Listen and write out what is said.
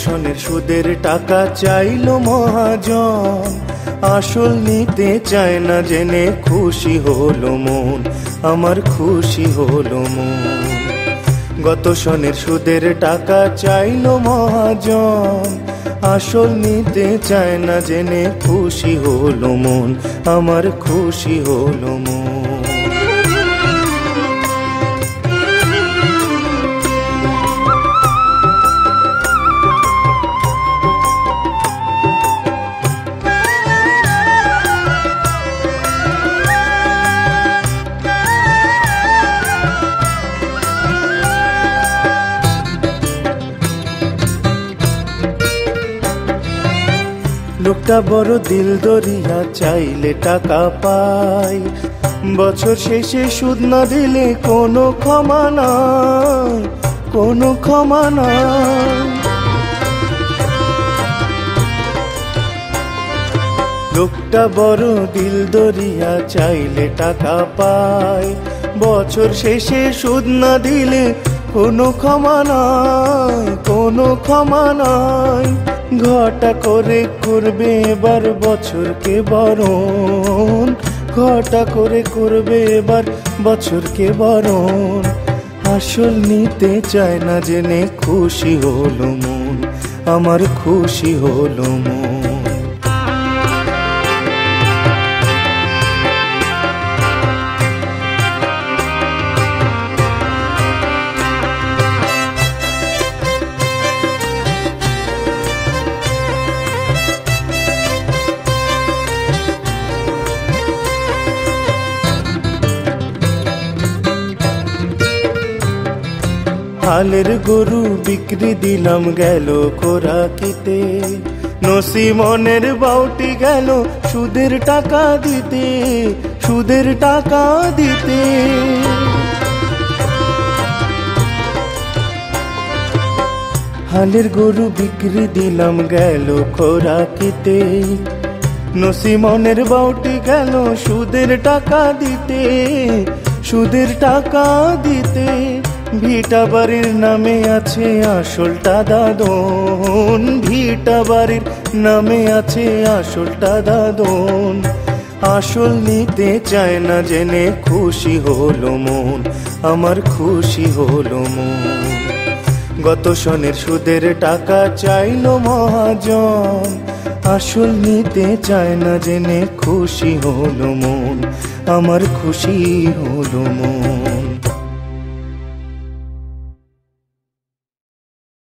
সনের সুদের টাকা চাইলো মহাজন, আসল নিতে চায় না জেনে খুশি হলো মন, আমার খুশি হলো মন। গত সনের সুদের টাকা চাইলো মহাজন, আসল নিতে চায় না জেনে খুশি হলো মন, আমার খুশি হলো মন। লোকটা বড় দিল দরিয়া, চাইলে টাকা পাই, বছর শেষে সুদ না দিলে কোনো ক্ষমা নাই, কোনো ক্ষমা নাই। লোকটা বড় দিল দরিয়া, চাইলে টাকা পাই, বছর শেষে সুদ না দিলে কোনো ক্ষমা নাই, কোনো ক্ষমা নাই। ঘটা করে করবে এবার বছরকে বরণ, ঘটা করে করবে এবার বছরকে বরণ, আসল নিতে চায় না জেনে খুশি হলো মন, আমার খুশি হলো মন। হালের গরু বিক্রি দিলাম গেল খোরাকিতে, নসিমনের বাউটি গেল সুদের টাকা দিতে, সুদের টাকা দিতে। হালের গরু বিক্রি দিলাম গেল খোরাকিতে, নসিমনের বাউটি গেল সুদের টাকা দিতে, সুদের টাকা দিতে। ভিটা বাড়ির নামে আছে আসলটা দাদন, ভিটা বাড়ির নামে আছে আসলটা দাদন, আসল নিতে চায় না জেনে খুশি হলো মন, আমার খুশি হলো মন। গত সনের সুদের টাকা চাইলো মহাজন, আসল নিতে চায় না জেনে খুশি হলো মন, আমার খুশি হলো মন।